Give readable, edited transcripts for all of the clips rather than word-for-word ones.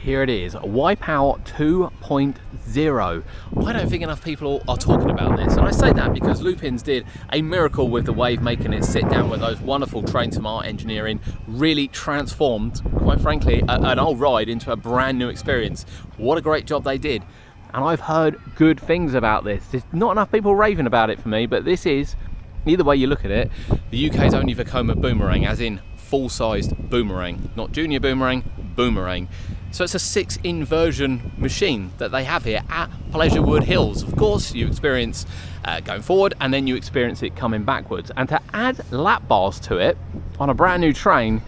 Here it is, Wipeout 2.0. I don't think enough people are talking about this, and I say that because Lupins did a miracle with the Wave, making it sit down with those wonderful train smart engineering, really transformed, quite frankly, an old ride into a brand new experience. What a great job they did. And I've heard good things about this. There's not enough people raving about it for me, but this is, either way you look at it, the UK's only Vekoma Boomerang, as in full-sized boomerang, not junior boomerang, boomerang. So it's a 6 inversion machine that they have here at Pleasurewood Hills. Of course, you experience going forward, and then you experience it coming backwards. And to add lap bars to it on a brand new train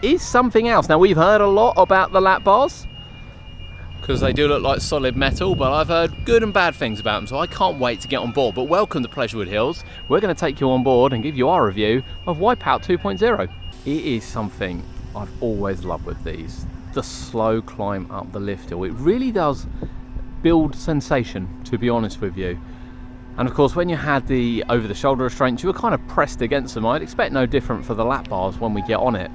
is something else. Now, we've heard a lot about the lap bars because they do look like solid metal, but I've heard good and bad things about them, so I can't wait to get on board. But welcome to Pleasurewood Hills. We're going to take you on board and give you our review of Wipeout 2.0. It is something I've always loved with these. The slow climb up the lift hill. It really does build sensation, to be honest with you. And of course, when you had the over-the-shoulder restraints, you were kind of pressed against them. I'd expect no different for the lap bars when we get on it.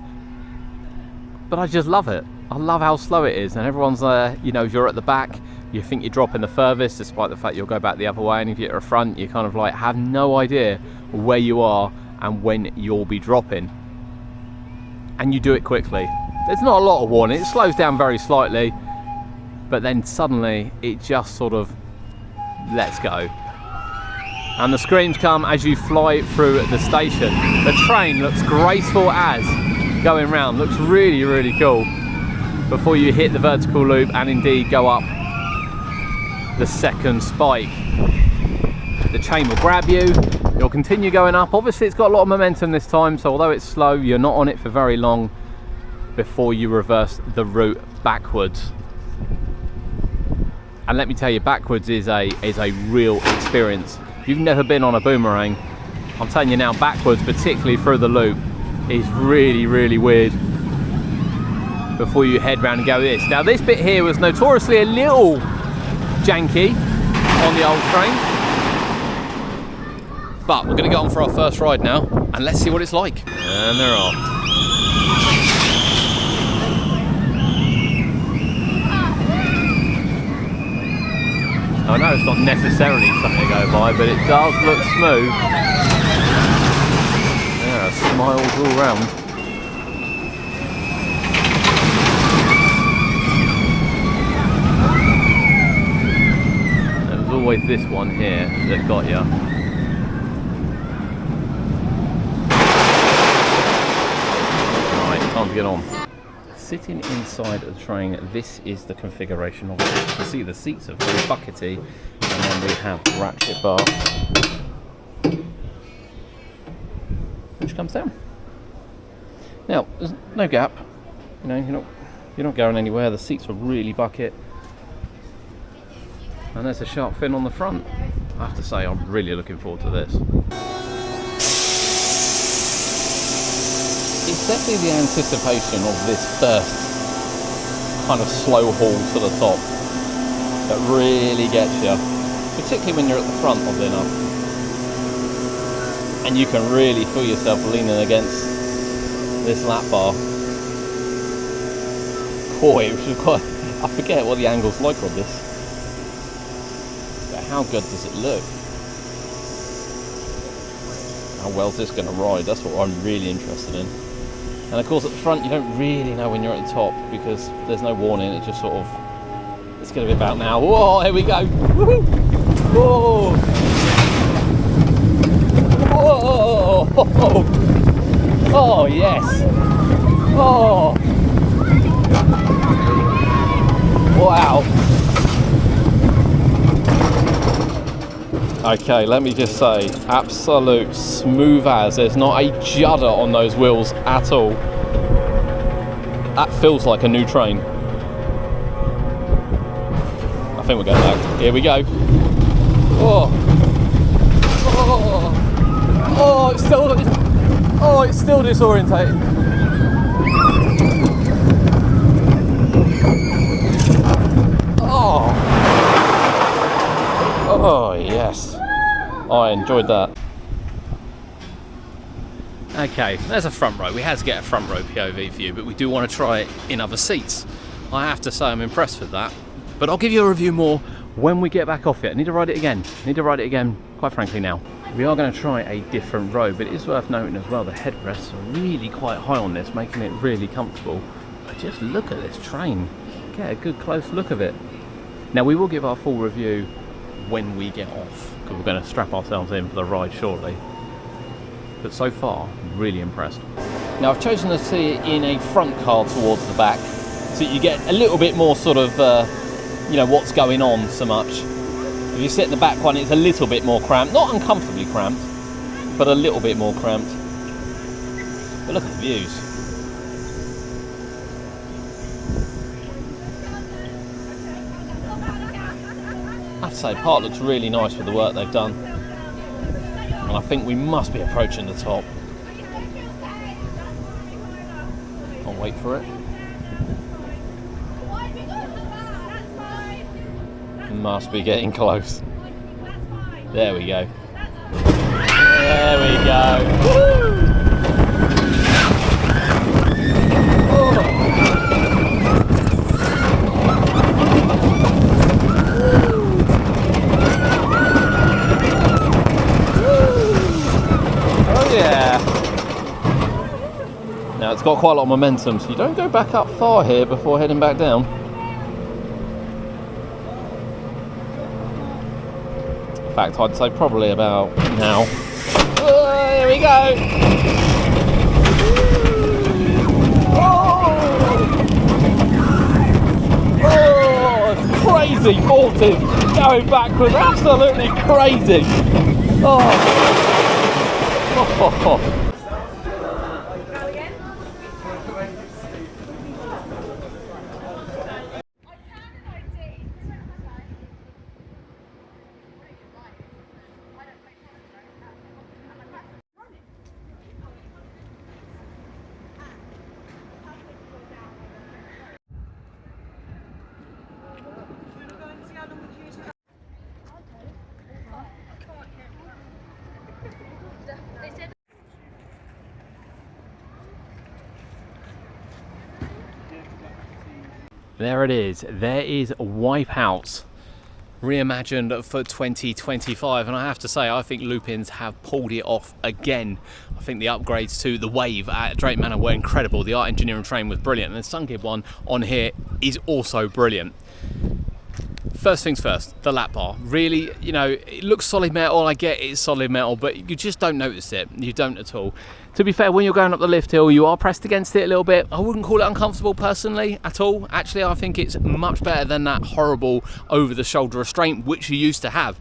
But I just love it. I love how slow it is, and everyone's there. You know, if you're at the back, you think you're dropping the furthest, despite the fact you'll go back the other way. And if you're at the front, you kind of like have no idea where you are and when you'll be dropping. And you do it quickly. There's not a lot of warning. It slows down very slightly, but then suddenly it just sort of lets go. And the screams come as you fly through the station. The train looks graceful as going round. Looks really, really cool before you hit the vertical loop and indeed go up the second spike. The chain will grab you. You'll continue going up. Obviously, it's got a lot of momentum this time, so although it's slow, you're not on it for very long before you reverse the route backwards. And let me tell you, backwards is a real experience. If you've never been on a boomerang, I'm telling you now, backwards, particularly through the loop, is really, really weird before you head round and go this. Now, this bit here was notoriously a little janky on the old train, but we're going to go on for our first ride now, and let's see what it's like. And they're off. I know it's not necessarily something to go by, but it does look smooth. Yeah, smiles all round. There was always this one here that got you. Right, time to get on. Sitting inside of the train, this is the configuration of it. You can see the seats are very buckety, and then we have the ratchet bar, which comes down. Now, there's no gap. You know, you're not going anywhere. The seats are really bucket, and there's a shark fin on the front. I have to say, I'm really looking forward to this. It's definitely the anticipation of this first kind of slow haul to the top that really gets you, particularly when you're at the front, oddly enough. And you can really feel yourself leaning against this lap bar. Boy, it was quite, I forget what the angle's like on this, but how good does it look? How well's this going to ride? That's what I'm really interested in. And of course, at the front, you don't really know when you're at the top because there's no warning. It just sort of, it's going to be about now. Whoa, here we go. Woohoo! Whoa! Whoa! Oh, yes. Oh! Wow. Okay, let me just say, absolute smooth as. There's not a judder on those wheels at all. That feels like a new train. I think we're going back. Here we go. Oh, oh, oh! It's still disorientating. Oh. Oh yes, I enjoyed that. Okay, there's a front row. We had to get a front row POV view, but we do want to try it in other seats. I have to say I'm impressed with that. But I'll give you a review more when we get back off it. I need to ride it again. Quite frankly now. We are going to try a different road, but it is worth noting as well the headrests are really quite high on this, making it really comfortable. But just look at this train. Get a good close look of it. Now we will give our full review when we get off, because we're going to strap ourselves in for the ride shortly. But so far, really impressed. Now I've chosen to sit in a front car towards the back, so you get a little bit more sort of, you know, what's going on so much. If you sit in the back one, it's a little bit more cramped. Not uncomfortably cramped, but a little bit more cramped. But look at the views. I have to say, part looks really nice with the work they've done. And I think we must be approaching the top. I'll wait for it. Must be getting close. There we go. There we go. Woo! Oh yeah. Now it's got quite a lot of momentum, so you don't go back up far here before heading back down. In fact, I'd say probably about now. Oh, here we go! Oh, it's crazy 40 going backwards, absolutely crazy. Oh. There it is. There is Wipeout, reimagined for 2025, and I have to say, I think Lupins have pulled it off again. I think the upgrades to the Wave at Drake Manor were incredible. The art engineering train was brilliant, and the Sunkind one on here is also brilliant. First things first, the lap bar. Really, you know, it looks solid metal, I get it's solid metal, but you just don't notice it. You don't at all. To be fair, when you're going up the lift hill, you are pressed against it a little bit. I wouldn't call it uncomfortable personally at all. Actually, I think it's much better than that horrible over-the-shoulder restraint which you used to have.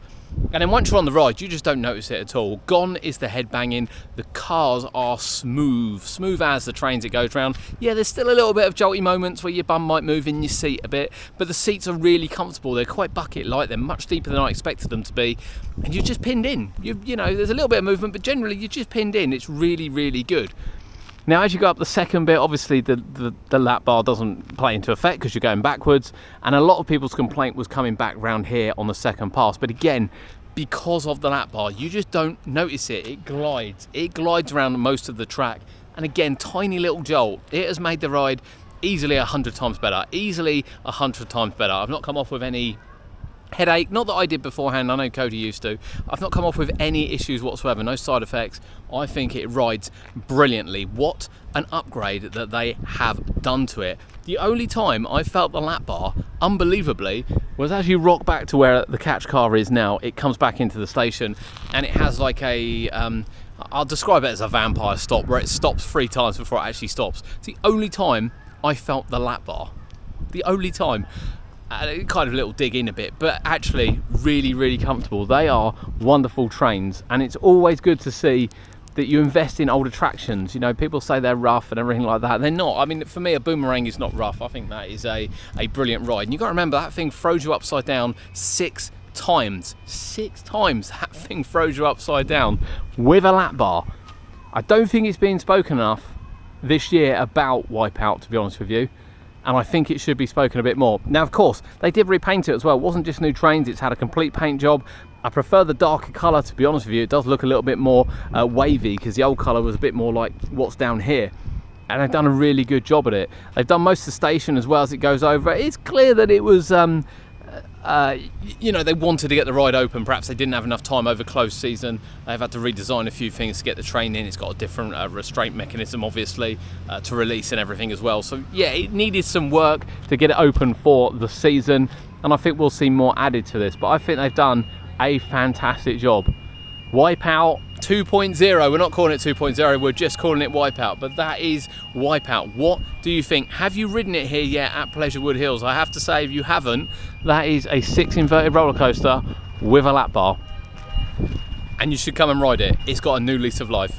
And then once you're on the ride, you just don't notice it at all. Gone is the head banging. The cars are smooth as the trains it goes round. Yeah, there's still a little bit of jolty moments where your bum might move in your seat a bit, but the seats are really comfortable. They're quite bucket light. They're much deeper than I expected them to be, and you're just pinned in. You know, there's a little bit of movement, but generally you're just pinned in. It's really, really good. Now, as you go up the second bit, obviously the lap bar doesn't play into effect because you're going backwards, and a lot of people's complaint was coming back round here on the second pass. But again, because of the lap bar, you just don't notice it. It glides around most of the track, and again, tiny little jolt. It has made the ride easily 100 times better. Easily 100 times better. I've not come off with any headache, not that I did beforehand, I know Cody used to. I've not come off with any issues whatsoever, no side effects. I think it rides brilliantly. What an upgrade that they have done to it. The only time I felt the lap bar, unbelievably, was as you rock back to where the catch car is now. It comes back into the station and it has like a, I'll describe it as a vampire stop, where it stops 3 times before it actually stops. It's the only time I felt the lap bar. The only time. Kind of a little dig in a bit, but actually really, really comfortable. They are wonderful trains, and it's always good to see that you invest in old attractions. You know, people say they're rough and everything like that. They're not. I mean, for me, a Boomerang is not rough. I think that is a brilliant ride. And you've got to remember, that thing throws you upside down 6 times. 6 times that thing throws you upside down with a lap bar. I don't think it's been spoken enough this year about Wipeout, to be honest with you. And I think it should be spoken a bit more. Now, of course, they did repaint it as well. It wasn't just new trains, it's had a complete paint job. I prefer the darker colour, to be honest with you. It does look a little bit more wavy, because the old colour was a bit more like what's down here. and they've done a really good job at it. They've done most of the station as well as it goes over. It's clear that it was you know, they wanted to get the ride open. Perhaps they didn't have enough time over closed season. They've had to redesign a few things to get the train in. It's got a different restraint mechanism, obviously, to release and everything as well. So yeah, it needed some work to get it open for the season, and I think we'll see more added to this, but I think they've done a fantastic job. Wipeout 2.0, we're not calling it 2.0, we're just calling it Wipeout, but that is Wipeout. What do you think? Have you ridden it here yet at Pleasurewood Hills? I have to say, if you haven't, that is a 6 inverted roller coaster with a lap bar, and you should come and ride it. It's got a new lease of life.